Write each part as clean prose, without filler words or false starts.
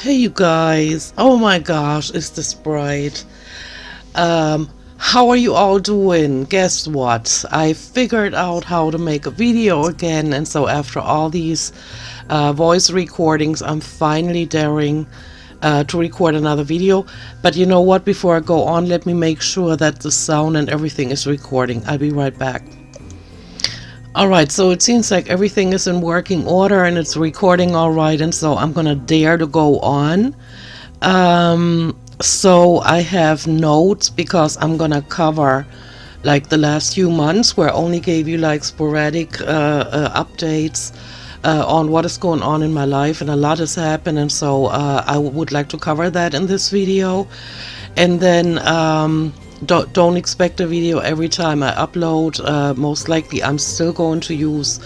Hey you guys, oh my gosh, is this bright? How are you all doing? Guess what? I figured out how to make a video again, and so after all these voice recordings, I'm finally daring to record another video. But you know what? Before I go on, let me make sure that the sound and everything is recording. I'll be right back. Alright, so it seems like everything is in working order and it's recording alright, and so I'm gonna dare to go on. So I have notes because I'm gonna cover like the last few months where I only gave you like sporadic updates on what is going on in my life, and a lot has happened, and so I would like to cover that in this video. And then don't expect a video every time I upload. Most likely I'm still going to use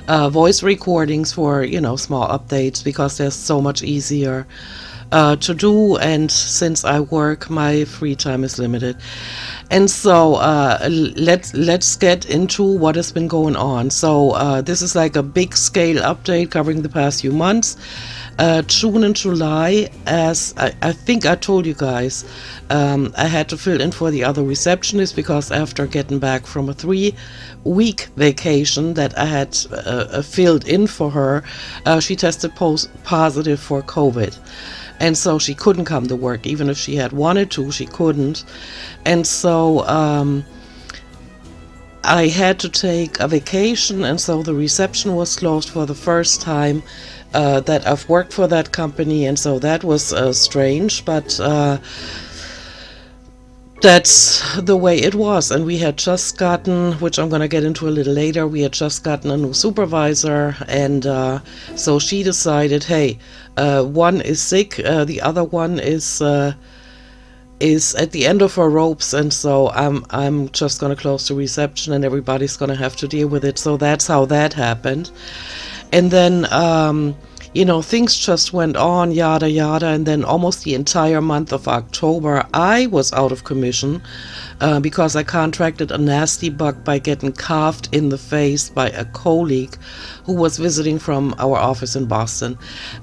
voice recordings for, you know, small updates because they're so much easier to do, and since I work, my free time is limited. And so let's get into what has been going on. So this is like a big scale update covering the past few months. June and July, as I think I told you guys, I had to fill in for the other receptionist because after getting back from a 3-week vacation that I had filled in for her, she tested positive for COVID. And so she couldn't come to work. Even if she had wanted to, she couldn't. And so I had to take a vacation, and so the reception was closed for the first time that I've worked for that company. And so that was strange, but that's the way it was. And we had just gotten, which I'm going to get into a little later, we had just gotten a new supervisor, and so she decided, hey, one is sick, the other one is at the end of her ropes, and so I'm just going to close the reception and everybody's going to have to deal with it. So that's how that happened. And then you know, things just went on, yada yada, and then almost the entire month of October I was out of commission because I contracted a nasty bug by getting coughed in the face by a colleague who was visiting from our office in Boston.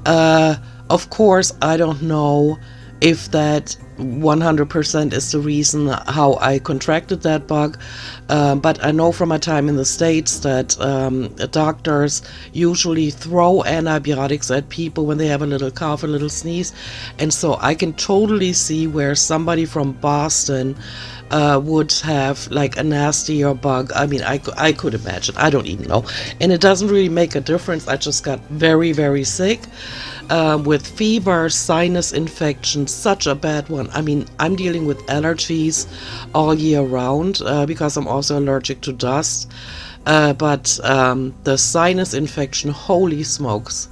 Of course, I don't know if that 100% is the reason how I contracted that bug, but I know from my time in the States that doctors usually throw antibiotics at people when they have a little cough, a little sneeze, and so I can totally see where somebody from Boston would have like a nastier bug. I mean, I could imagine. I don't even know. And it doesn't really make a difference. I just got very, very sick with fever, sinus infection, such a bad one. I mean, I'm dealing with allergies all year round because I'm also allergic to dust. But the sinus infection, holy smokes.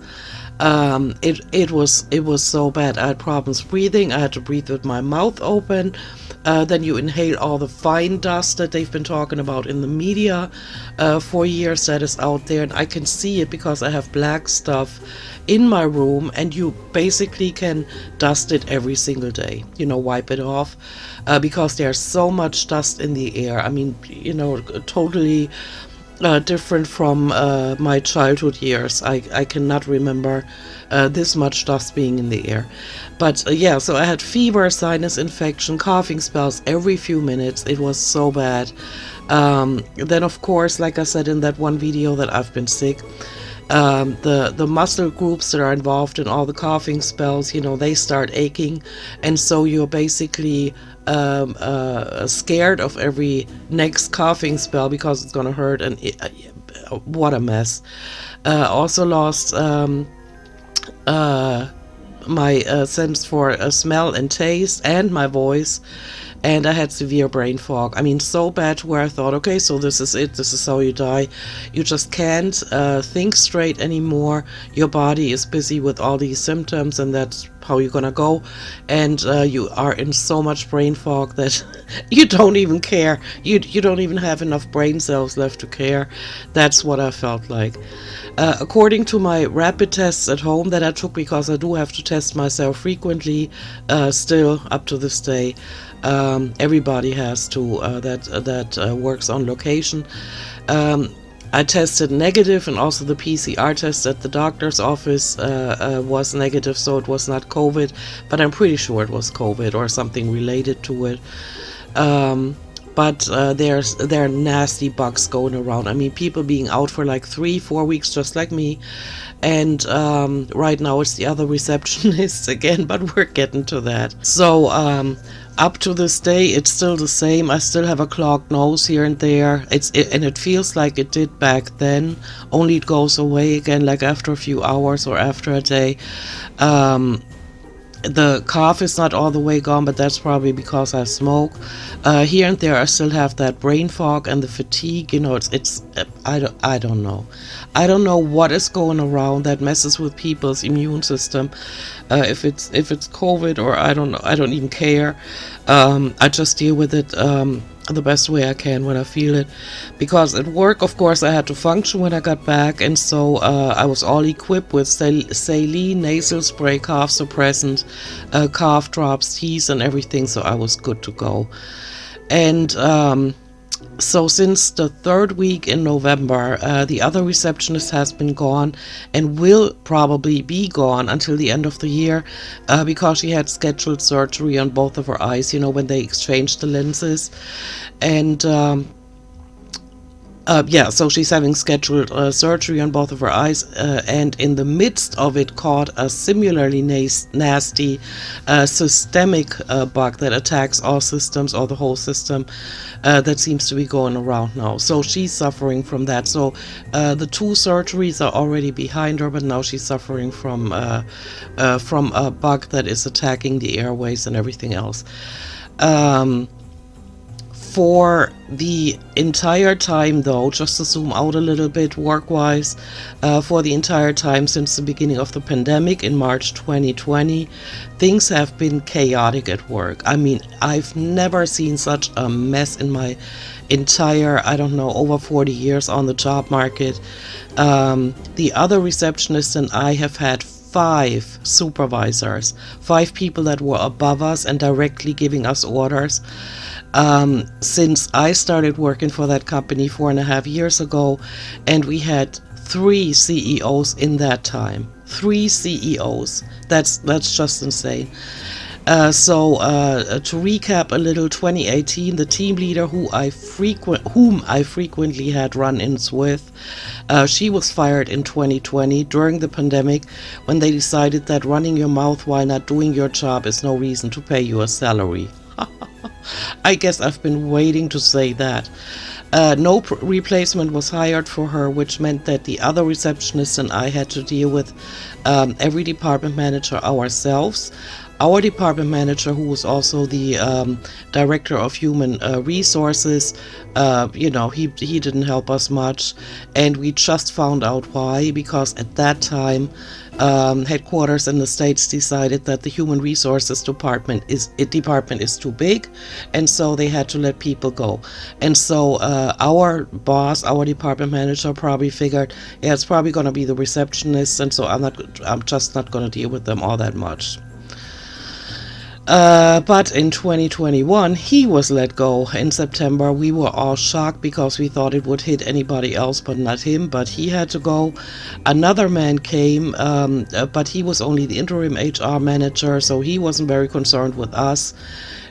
It was so bad. I had problems breathing. I had to breathe with my mouth open. Then you inhale all the fine dust that they've been talking about in the media for years that is out there, and I can see it because I have black stuff in my room, and you basically can dust it every single day, you know, wipe it off because there's so much dust in the air. I mean, you know, totally different from my childhood years. I cannot remember this much dust being in the air. But yeah, so I had fever, sinus infection, coughing spells every few minutes. It was so bad. Then of course, like I said in that one video, that I've been sick. The muscle groups that are involved in all the coughing spells, you know, they start aching, and so you're basically scared of every next coughing spell because it's gonna hurt, and what a mess. Also lost my sense for smell and taste, and my voice, and I had severe brain fog. I mean, so bad where I thought, okay, so this is it, this is how you die. You just can't think straight anymore. Your body is busy with all these symptoms, and that's how you're gonna go. And you are in so much brain fog that you don't even care. You don't even have enough brain cells left to care. That's what I felt like. According to my rapid tests at home that I took, because I do have to test myself frequently still up to this day, everybody has to that works on location. I tested negative, and also the PCR test at the doctor's office was negative, so it was not COVID, but I'm pretty sure it was COVID or something related to it. Um, but there are nasty bugs going around. I mean, people being out for like 3, 4 weeks, just like me. And right now it's the other receptionists again, but we're getting to that. So up to this day, it's still the same. I still have a clogged nose here and there. And it feels like it did back then. Only it goes away again, like after a few hours or after a day. The cough is not all the way gone, but that's probably because I smoke. Here and there, I still have that brain fog and the fatigue. You know, it's I don't know. I don't know what is going around that messes with people's immune system. If it's COVID, or I don't know. I don't even care. I just deal with it the best way I can when I feel it. Because at work, of course, I had to function when I got back, and so I was all equipped with saline nasal spray, cough suppressant, cough drops, teas, and everything. So I was good to go. And so since the third week in November, the other receptionist has been gone and will probably be gone until the end of the year, because she had scheduled surgery on both of her eyes, you know, when they exchanged the lenses. And yeah, so she's having scheduled surgery on both of her eyes, and in the midst of it caught a similarly nasty systemic bug that attacks all systems, or the whole system, that seems to be going around now. So she's suffering from that. So the 2 surgeries are already behind her, but now she's suffering from a bug that is attacking the airways and everything else. For the entire time, though, just to zoom out a little bit work-wise, for the entire time since the beginning of the pandemic in March 2020, things have been chaotic at work. I mean, I've never seen such a mess in my entire, I don't know, over 40 years on the job market. The other receptionists and I have had 5 supervisors, 5 people that were above us and directly giving us orders. Since I started working for that company 4.5 years ago, and we had 3 CEOs in that time. 3 CEOs. That's just insane. So to recap a little, 2018, the team leader whom I frequently had run-ins with, she was fired in 2020 during the pandemic, when they decided that running your mouth while not doing your job is no reason to pay you a salary. I guess I've been waiting to say that. No replacement was hired for her, which meant that the other receptionists and I had to deal with every department manager ourselves. Our department manager, who was also the director of human resources, you know, he didn't help us much, and we just found out why, because at that time headquarters in the States decided that the human resources department is too big, and so they had to let people go. And so our boss, our department manager, probably figured, yeah, it's probably going to be the receptionist, and so I'm just not going to deal with them all that much. But in 2021, he was let go in September. We were all shocked because we thought it would hit anybody else but not him, but he had to go. Another man came, but he was only the interim HR manager, so he wasn't very concerned with us.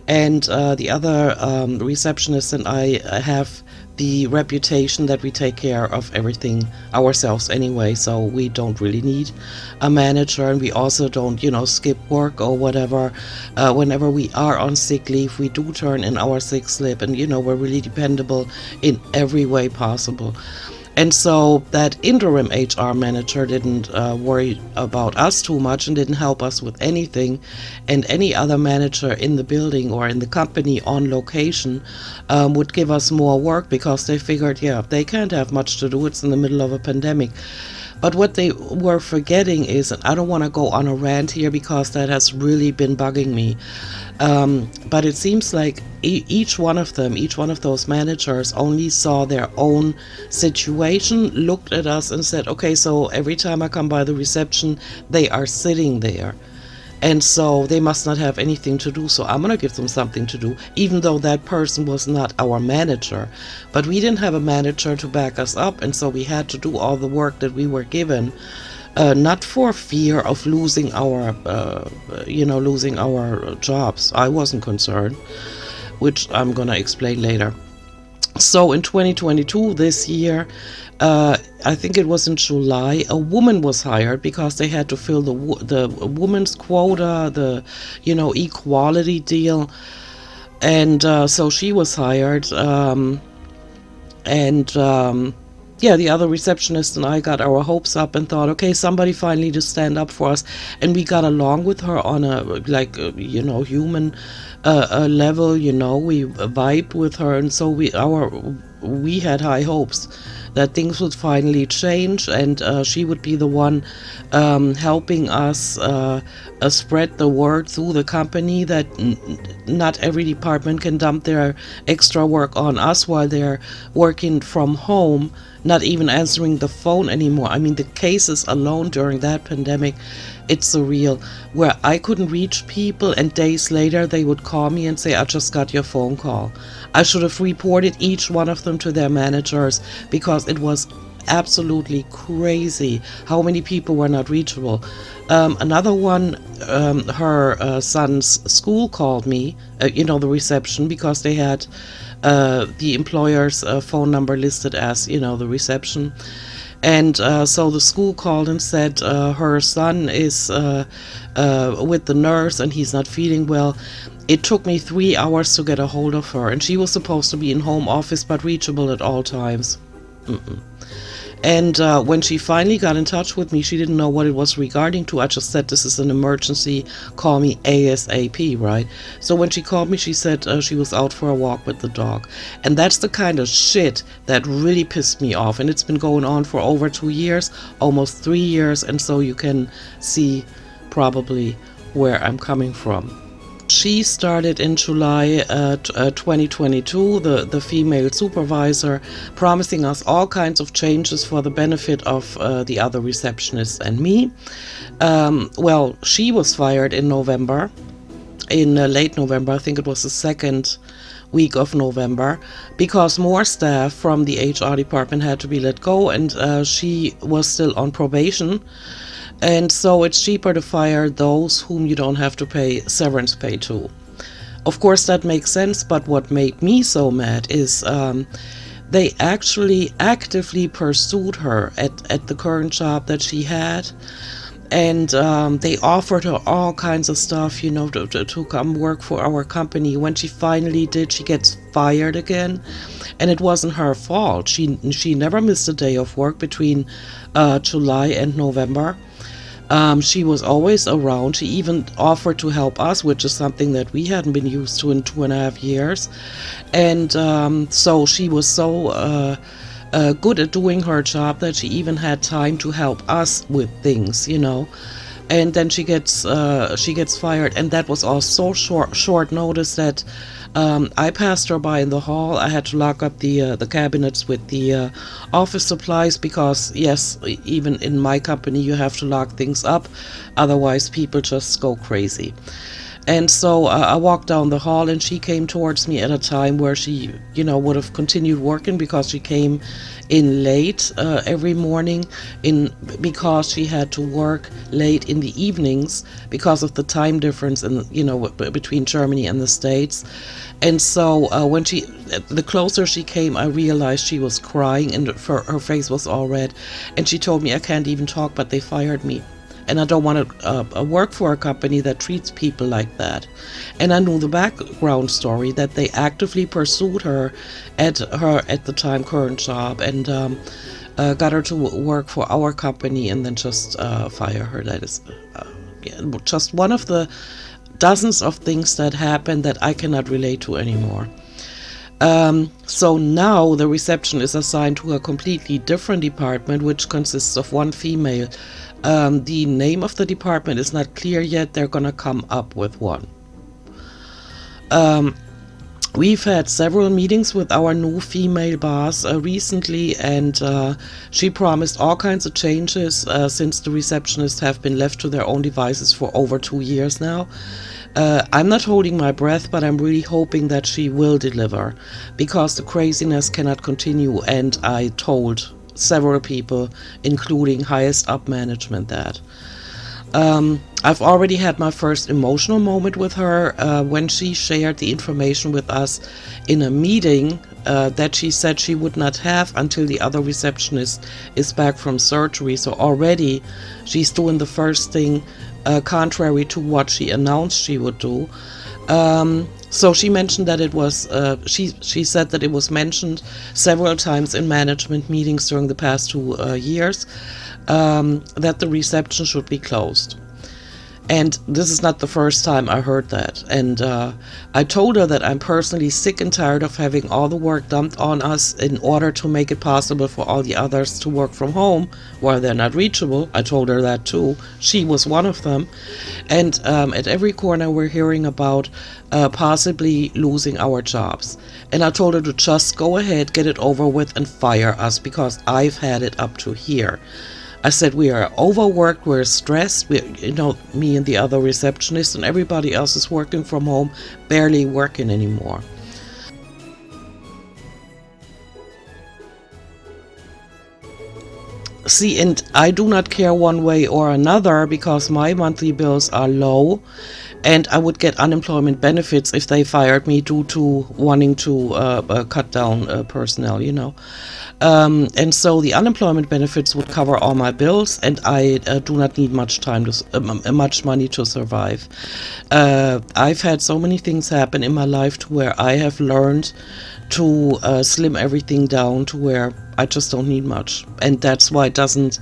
And the other receptionist and I have the reputation that we take care of everything ourselves anyway, so we don't really need a manager, and we also don't, you know, skip work or whatever. Whenever we are on sick leave, we do turn in our sick slip, and, you know, we're really dependable in every way possible. And so that interim HR manager didn't worry about us too much and didn't help us with anything. And any other manager in the building or in the company on location would give us more work, because they figured, yeah, they can't have much to do. It's in the middle of a pandemic. But what they were forgetting is, and I don't want to go on a rant here because that has really been bugging me, but it seems like each one of those managers only saw their own situation, looked at us and said, okay, so every time I come by the reception, they are sitting there. And so they must not have anything to do, so I'm gonna give them something to do, even though that person was not our manager. But we didn't have a manager to back us up, and so we had to do all the work that we were given, not for fear of losing our losing our jobs. I wasn't concerned, which I'm gonna explain later. So in 2022, this year, I think it was in July, a woman was hired because they had to fill the woman's quota, the equality deal, and so she was hired, and yeah, the other receptionist and I got our hopes up and thought, okay, somebody finally to stand up for us, and we got along with her on a human level. We vibed with her, and so we had high hopes that things would finally change, and she would be the one helping us spread the word through the company that not every department can dump their extra work on us while they're working from home, not even answering the phone anymore. I mean, the cases alone during that pandemic, it's surreal, where I couldn't reach people and days later they would call me and say, I just got your phone call. I should have reported each one of them to their managers, because it was absolutely crazy how many people were not reachable. Another one, her son's school called me, the reception, because they had the employer's phone number listed as, the reception. And so the school called and said her son is with the nurse and he's not feeling well. It took me 3 hours to get a hold of her, and she was supposed to be in home office but reachable at all times. And when she finally got in touch with me, she didn't know what it was regarding to. I just said, this is an emergency, call me ASAP, right? So when she called me, she said she was out for a walk with the dog. And that's the kind of shit that really pissed me off. And it's been going on for over 2 years, almost 3 years. And so you can see probably where I'm coming from. She started in July 2022, the female supervisor, promising us all kinds of changes for the benefit of the other receptionists and me. Well, she was fired in November, in late November. I think it was the second week of November, because more staff from the HR department had to be let go, and she was still on probation. And so it's cheaper to fire those whom you don't have to pay severance pay to. Of course, that makes sense, but what made me so mad is they actually actively pursued her at the current job that she had. And they offered her all kinds of stuff, to come work for our company. When she finally did, she gets fired again. And it wasn't her fault. She never missed a day of work between July and November. She was always around. She even offered to help us, which is something that we hadn't been used to in 2.5 years. And so she was so good at doing her job that she even had time to help us with things, And then she gets fired, and that was all so short notice that I passed her by in the hall. I had to lock up the cabinets with the office supplies, because yes, even in my company you have to lock things up, otherwise people just go crazy. And so I walked down the hall, and she came towards me at a time where she, would have continued working, because she came in late every morning, because she had to work late in the evenings because of the time difference between Germany and the States. And so when the closer she came, I realized she was crying, and her face was all red. And she told me, I can't even talk, but they fired me. And I don't want to work for a company that treats people like that. And I knew the background story, that they actively pursued her at the time current job, and got her to work for our company, and then just fire her. That is just one of the dozens of things that happened that I cannot relate to anymore. So now the reception is assigned to a completely different department, which consists of one female. The name of the department is not clear yet. They're gonna come up with one. We've had several meetings with our new female boss recently, and she promised all kinds of changes since the receptionists have been left to their own devices for over 2 years now. I'm not holding my breath, but I'm really hoping that she will deliver because the craziness cannot continue. And I told several people, including highest up management, that. I've already had my first emotional moment with her when she shared the information with us in a meeting that she said she would not have until the other receptionist is back from surgery. So already she's doing the first thing contrary to what she announced she would do. So she mentioned that it was, she said that it was mentioned several times in management meetings during the past 2 years that the reception should be closed. And this is not the first time I heard that. And I told her that I'm personally sick and tired of having all the work dumped on us in order to make it possible for all the others to work from home while they're not reachable. I told her that too. She was one of them. And at every corner we're hearing about possibly losing our jobs. And I told her to just go ahead, get it over with, and fire us because I've had it up to here. I said we are overworked, we're stressed, me and the other receptionist and everybody else is working from home, barely working anymore. See, and I do not care one way or another because my monthly bills are low and I would get unemployment benefits if they fired me due to wanting to cut down personnel. And so the unemployment benefits would cover all my bills, and I do not need much money to survive. I've had so many things happen in my life to where I have learned to slim everything down to where I just don't need much, and that's why it doesn't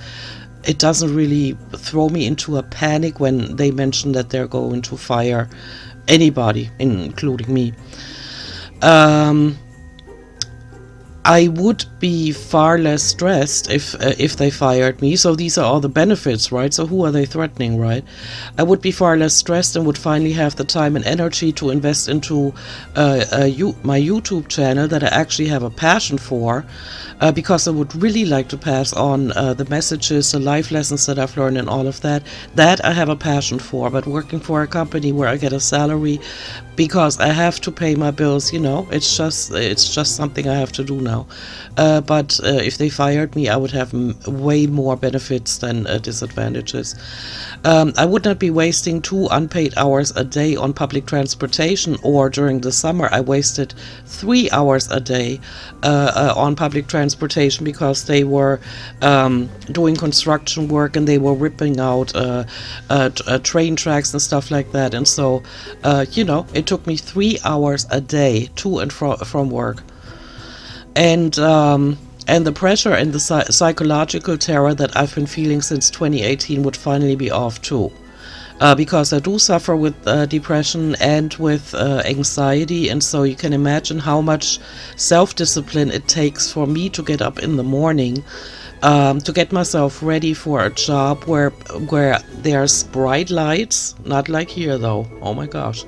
really throw me into a panic when they mention that they're going to fire anybody, including me. I would be far less stressed if they fired me. So these are all the benefits, right? So who are they threatening, right? I would be far less stressed and would finally have the time and energy to invest into my YouTube channel that I actually have a passion for, because I would really like to pass on the messages, the life lessons that I've learned and all of that. That I have a passion for, but working for a company where I get a salary because I have to pay my bills, it's just something I have to do now. But if they fired me, I would have way more benefits than disadvantages. I would not be wasting 2 unpaid hours a day on public transportation, or during the summer I wasted 3 hours a day on public transportation because they were doing construction work and they were ripping out train tracks and stuff like that. And so, it took me 3 hours a day to and from work. And the pressure and the psychological terror that I've been feeling since 2018 would finally be off too. Because I do suffer with depression and with anxiety, and so you can imagine how much self-discipline it takes for me to get up in the morning, to get myself ready for a job where there's bright lights, not like here though, oh my gosh,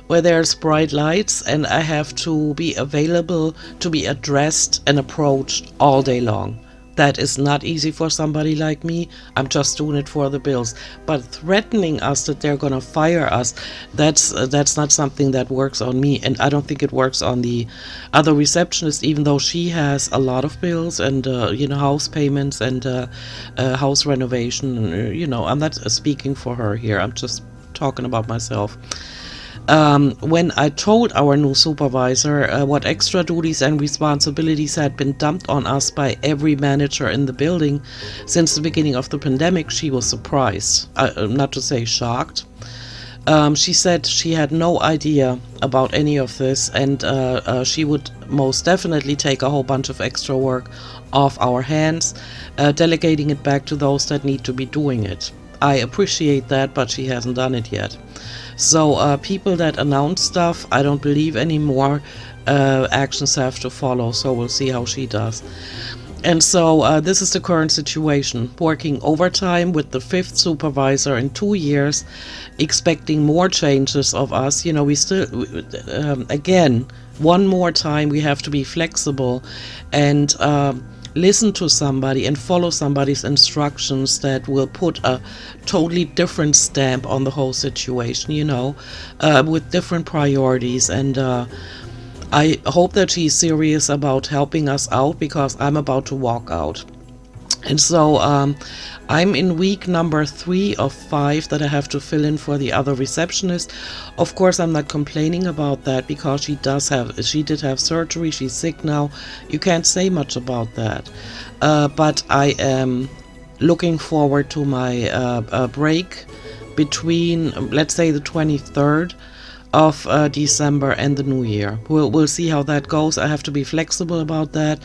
where there's bright lights and I have to be available to be addressed and approached all day long. That is not easy for somebody like me. I'm just doing it for the bills. But threatening us that they're gonna fire us, that's not something that works on me, and I don't think it works on the other receptionist, even though she has a lot of bills and house payments and house renovation. I'm not speaking for her here. I'm just talking about myself. When I told our new supervisor what extra duties and responsibilities had been dumped on us by every manager in the building since the beginning of the pandemic, she was surprised, not to say shocked. She said she had no idea about any of this, and she would most definitely take a whole bunch of extra work off our hands, delegating it back to those that need to be doing it. I appreciate that, but she hasn't done it yet. So people that announce stuff, I don't believe anymore. Actions have to follow, so we'll see how she does. And so this is the current situation. Working overtime with the 5th supervisor in 2 years, expecting more changes of us. We still, again, one more time, we have to be flexible and listen to somebody and follow somebody's instructions that will put a totally different stamp on the whole situation, with different priorities. And I hope that she's serious about helping us out, because I'm about to walk out. And so I'm in week number 3 of 5 that I have to fill in for the other receptionist. Of course, I'm not complaining about that, because she did have surgery. She's sick now. You can't say much about that. But I am looking forward to my break between, let's say, the 23rd of December and the new year. We'll see how that goes. I have to be flexible about that,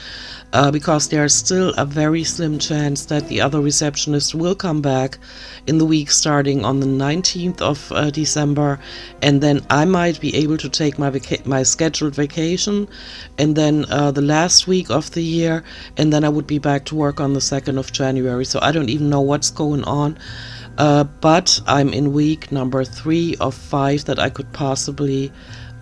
because there's still a very slim chance that the other receptionist will come back in the week starting on the 19th of December, and then I might be able to take my scheduled vacation, and then the last week of the year, and then I would be back to work on the 2nd of January. So I don't even know what's going on. But I'm in week number 3 of 5 that I could possibly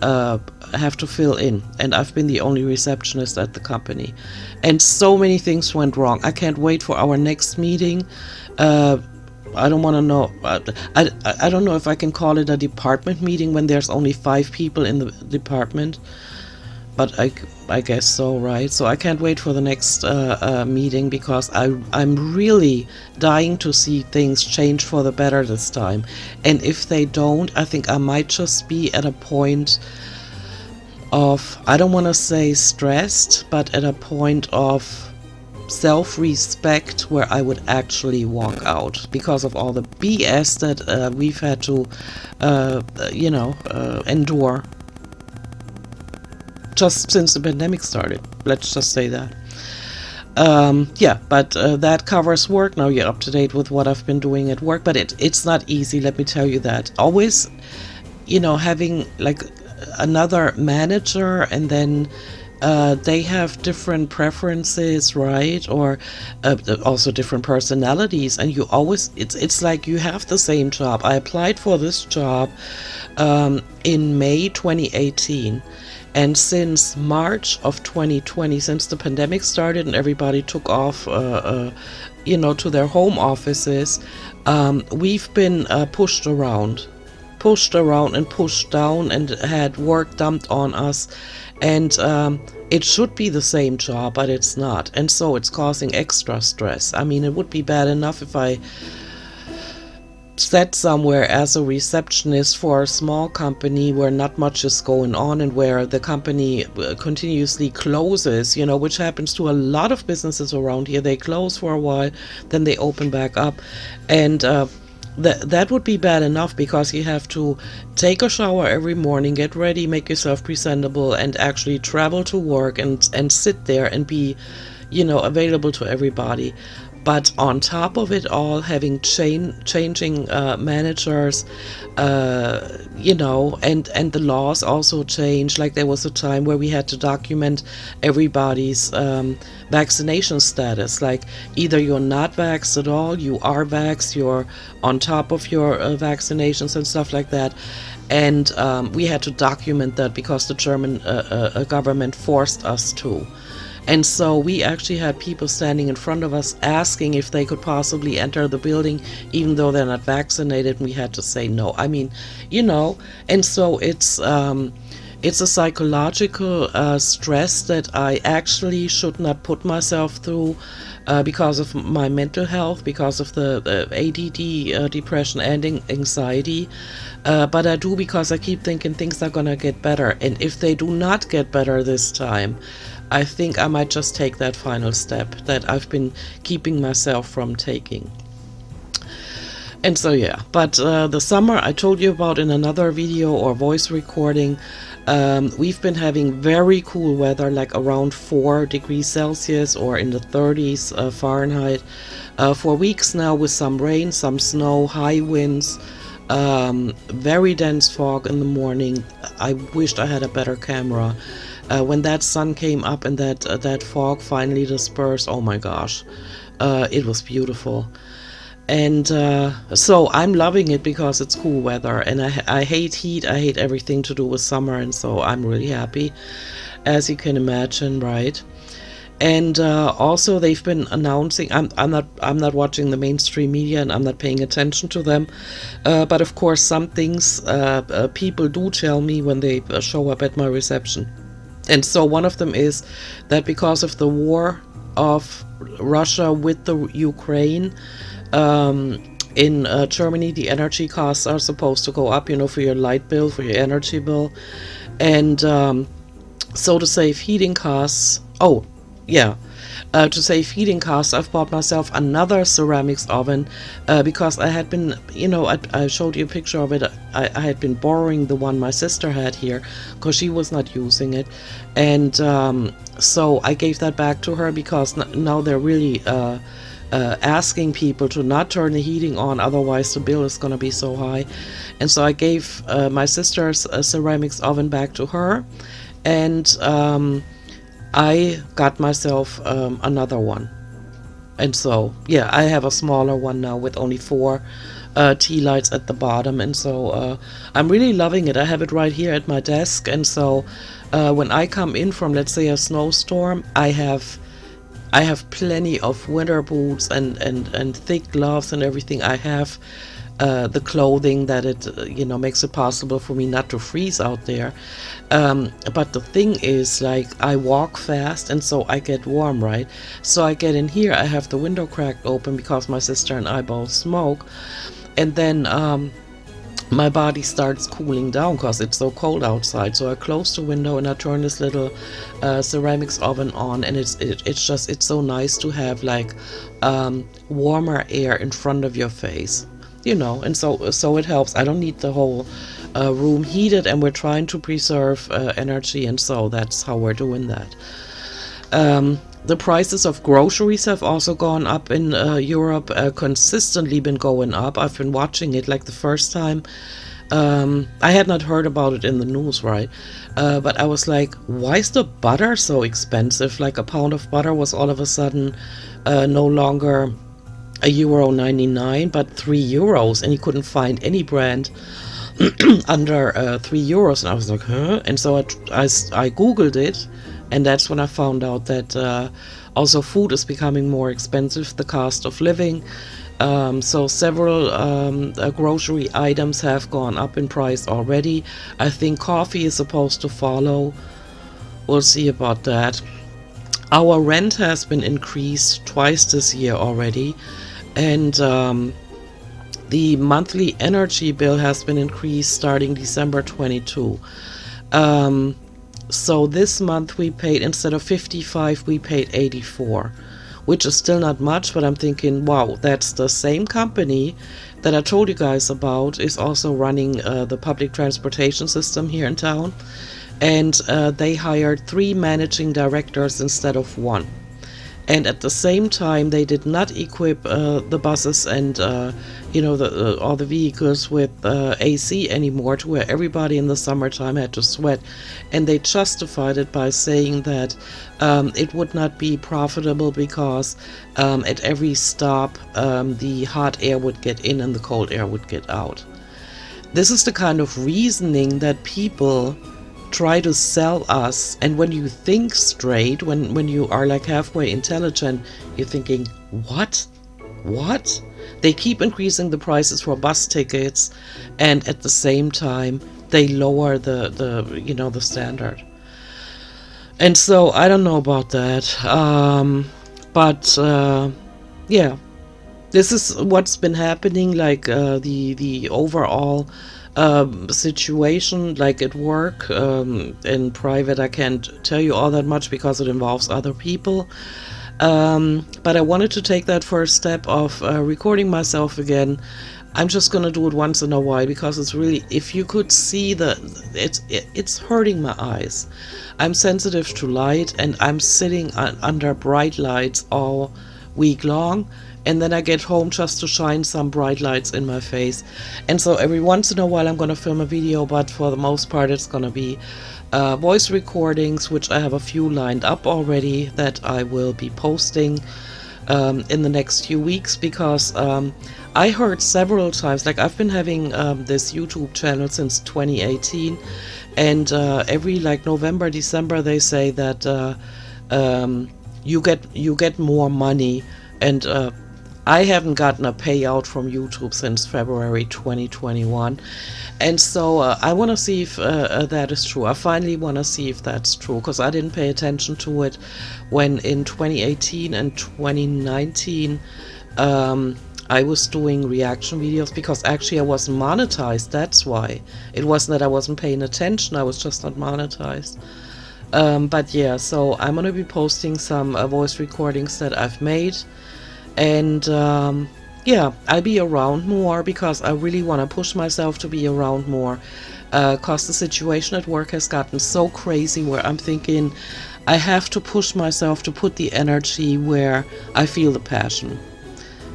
have to fill in, and I've been the only receptionist at the company, and so many things went wrong. I can't wait for our next meeting. I don't want to know. I don't know if I can call it a department meeting when there's only 5 people in the department. But I guess so, right? So I can't wait for the next meeting, because I'm really dying to see things change for the better this time. And if they don't, I think I might just be at a point of, I don't want to say stressed, but at a point of self-respect where I would actually walk out, because of all the BS that we've had to, endure just since the pandemic started. Let's just say that. But that covers work. Now you're up to date with what I've been doing at work, but it's not easy, let me tell you that. Always, having like another manager, and then they have different preferences, right? Or also different personalities, and you always, it's like you have the same job. I applied for this job in May 2018. And since March of 2020, since the pandemic started and everybody took off, to their home offices, we've been pushed around and pushed down, and had work dumped on us. And it should be the same job, but it's not. And so it's causing extra stress. I mean, it would be bad enough if I sat somewhere as a receptionist for a small company where not much is going on, and where the company continuously closes, which happens to a lot of businesses around here. They close for a while, then they open back up. And that would be bad enough, because you have to take a shower every morning, get ready, make yourself presentable, and actually travel to work and sit there and be, available to everybody. But on top of it all, having changing managers, and the laws also changed. Like, there was a time where we had to document everybody's vaccination status. Like, either you're not vaxxed at all, you are vaxxed, you're on top of your vaccinations and stuff like that. And we had to document that, because the German government forced us to. And so we actually had people standing in front of us asking if they could possibly enter the building, even though they're not vaccinated, and we had to say no. I mean, and so it's a psychological stress that I actually should not put myself through, because of my mental health, because of the ADD, depression, and anxiety. But I do, because I keep thinking things are gonna get better. And if they do not get better this time, I think I might just take that final step that I've been keeping myself from taking. And so, yeah, but the summer I told you about in another video or voice recording, we've been having very cool weather, like around 4 degrees Celsius or in the 30s Fahrenheit, for weeks now, with some rain, some snow, high winds, very dense fog in the morning. I wished I had a better camera. When that sun came up and that fog finally dispersed, oh my gosh, it was beautiful. And so I'm loving it because it's cool weather, and I hate heat. I hate everything to do with summer, and so I'm really happy, as you can imagine, right? And also they've been announcing. I'm not watching the mainstream media, and I'm not paying attention to them. But of course, some things people do tell me when they show up at my reception. And so one of them is that because of the war of Russia with the Ukraine, in Germany, the energy costs are supposed to go up, for your light bill, for your energy bill. And so to save heating costs, oh, yeah, to save heating costs, I've bought myself another ceramics oven because I had been, I showed you a picture of it. I had been borrowing the one my sister had here because she was not using it. And so I gave that back to her because now they're really asking people to not turn the heating on, otherwise the bill is going to be so high. And so I gave my sister's ceramics oven back to her, and I got myself another one. And so, yeah, I have a smaller one now with only 4 tea lights at the bottom. And so I'm really loving it. I have it right here at my desk. And so when I come in from, let's say, a snowstorm, I have plenty of winter boots and thick gloves and everything. I have the clothing that it makes it possible for me not to freeze out there. But the thing is, like, I walk fast, and so I get warm, right? So I get in here, I have the window cracked open because my sister and I both smoke, and then my body starts cooling down because it's so cold outside. So I close the window and I turn this little ceramics oven on, and it's so nice to have like warmer air in front of your face, and so it helps. I don't need the whole room heated, and we're trying to preserve energy, and so that's how we're doing that. The prices of groceries have also gone up in Europe, consistently been going up. I've been watching it like the first time. I had not heard about it in the news, right? But I was like, why is the butter so expensive? Like a pound of butter was all of a sudden no longer €1.99, but €3, and you couldn't find any brand under €3. And I was like, huh? And so I Googled it. And that's when I found out that also food is becoming more expensive, the cost of living. So several grocery items have gone up in price already. I think coffee is supposed to follow. We'll see about that. Our rent has been increased twice this year already. And the monthly energy bill has been increased starting December 22. So this month we paid, instead of 55, we paid 84, which is still not much, but I'm thinking, wow, that's the same company that I told you guys about is also running the public transportation system here in town. And they hired 3 managing directors instead of 1. And at the same time, they did not equip the buses and all the vehicles with AC anymore, to where everybody in the summertime had to sweat. And they justified it by saying that it would not be profitable because at every stop the hot air would get in and the cold air would get out. This is the kind of reasoning that people try to sell us. And when you think straight, when you are like halfway intelligent, you're thinking, what? They keep increasing the prices for bus tickets, and at the same time they lower the standard. And so I don't know about that. But yeah, this is what's been happening, like the overall situation, like at work. In private I can't tell you all that much because it involves other people, but I wanted to take that first step of recording myself again. I'm just gonna do it once in a while because it's really, if you could see it's hurting my eyes. I'm sensitive to light, and I'm sitting under bright lights all week long, and then I get home just to shine some bright lights in my face. And so every once in a while I'm going to film a video, but for the most part it's going to be voice recordings, which I have a few lined up already that I will be posting in the next few weeks, because I heard several times, like I've been having this YouTube channel since 2018, and every like November, December, they say that you get more money, and I haven't gotten a payout from YouTube since February 2021. And so I want to see if that is true. I finally want to see if that's true, because I didn't pay attention to it when in 2018 and 2019 I was doing reaction videos, because actually I wasn't monetized. That's why. It wasn't that I wasn't paying attention, I was just not monetized. But yeah, so I'm going to be posting some voice recordings that I've made. And yeah, I'll be around more, because I really want to push myself to be around more, because the situation at work has gotten so crazy where I'm thinking I have to push myself to put the energy where I feel the passion.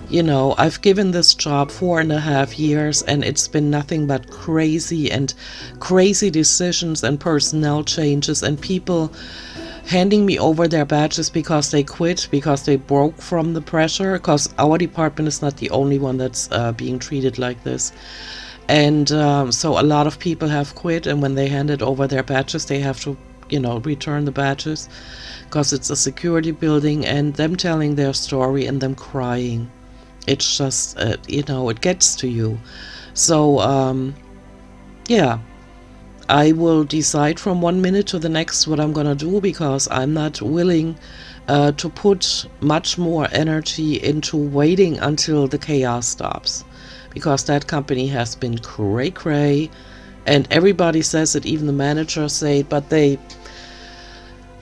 You know, I've given this job 4.5 years, and it's been nothing but crazy and crazy decisions and personnel changes and people handing me over their badges because they quit, because they broke from the pressure, because our department is not the only one that's being treated like this. And so a lot of people have quit, and when they handed over their badges, they have to, you know, return the badges, because it's a security building, and them telling their story and them crying. It's just, you know, it gets to you. So, yeah. I will decide from 1 minute to the next what I'm gonna do, because I'm not willing to put much more energy into waiting until the chaos stops, because that company has been cray, and everybody says it, even the managers say it, but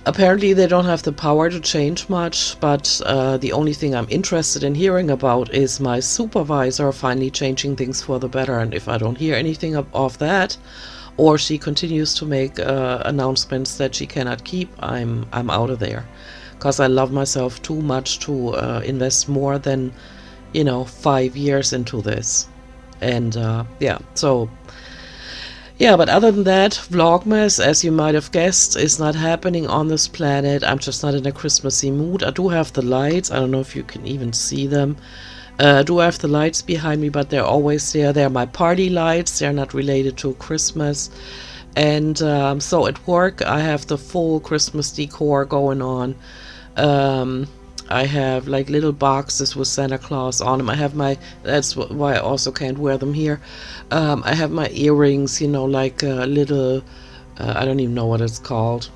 apparently they don't have the power to change much. But the only thing I'm interested in hearing about is my supervisor finally changing things for the better, and if I don't hear anything of that, or she continues to make announcements that she cannot keep, I'm out of there, because I love myself too much to invest more than, you know, 5 years into this. And yeah, so yeah, but other than that, Vlogmas, as you might have guessed, is not happening on this planet. I'm just not in a Christmassy mood. I do have the lights. I don't know if you can even see them. I do have the lights behind me, but they're always there. They're my party lights. They're not related to Christmas. And so at work, I have the full Christmas decor going on. I have like little boxes with Santa Claus on them. I have that's why I also can't wear them here. I have my earrings, you know, like little, I don't even know what it's called.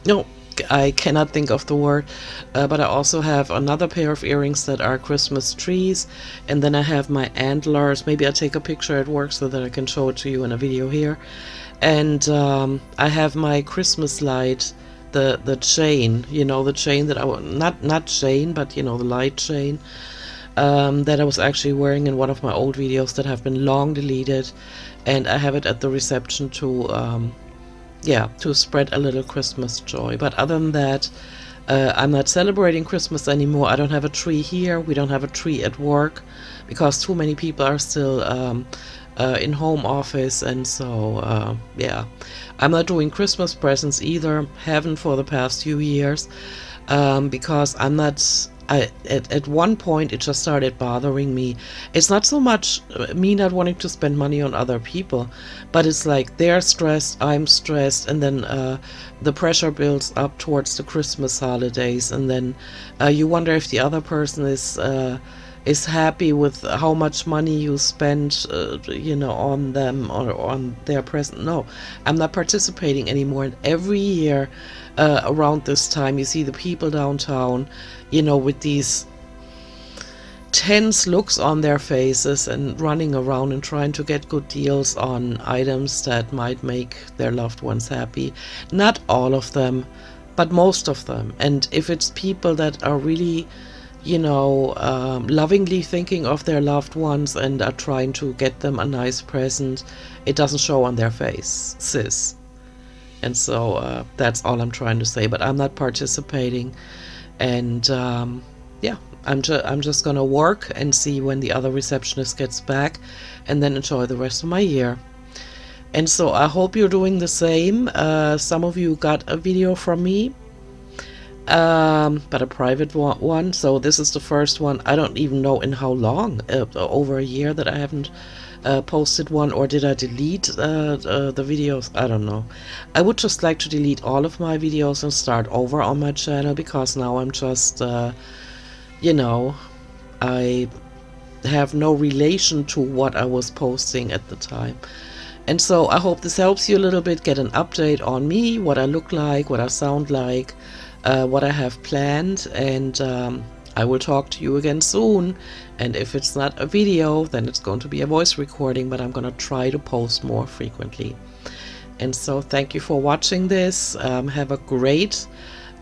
No, I cannot think of the word. But I also have another pair of earrings that are Christmas trees. And then I have my antlers. Maybe I'll take a picture at work so that I can show it to you in a video here. And I have my Christmas light, the chain, you know, the chain that I not chain, but you know, the light chain that I was actually wearing in one of my old videos that have been long deleted, and I have it at the reception to yeah, to spread a little Christmas joy. But other than that, I'm not celebrating Christmas anymore. I don't have a tree here. We don't have a tree at work, because too many people are still in home office, and so yeah, I'm not doing Christmas presents either, haven't for the past few years, because I'm not, at one point it just started bothering me. It's not so much me not wanting to spend money on other people, but it's like they're stressed, I'm stressed, and then the pressure builds up towards the Christmas holidays, and then you wonder if the other person is happy with how much money you spend, you know, on them or on their present. No, I'm not participating anymore. And every year around this time, you see the people downtown, you know, with these tense looks on their faces and running around and trying to get good deals on items that might make their loved ones happy. Not all of them, but most of them. And if it's people that are really, you know, lovingly thinking of their loved ones and are trying to get them a nice present, it doesn't show on their faces. And so that's all I'm trying to say. But I'm not participating, and yeah, I'm just gonna work and see when the other receptionist gets back, and then enjoy the rest of my year. And so I hope you're doing the same. Some of you got a video from me. but a private one. So this is the first one. I don't even know in how long, over a year that I haven't posted one, or did I delete the videos? I don't know. I would just like to delete all of my videos and start over on my channel, because now I'm just, you know, I have no relation to what I was posting at the time. And so I hope this helps you a little bit, get an update on me, what I look like, what I sound like, what I have planned, and I will talk to you again soon. And if it's not a video, then it's going to be a voice recording, but I'm going to try to post more frequently. And so thank you for watching this. Have a great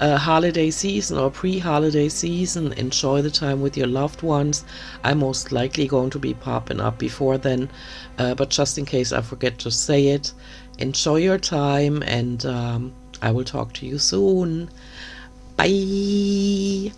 holiday season or pre-holiday season. Enjoy the time with your loved ones. I'm most likely going to be popping up before then, but just in case I forget to say it, enjoy your time, and I will talk to you soon. Bye.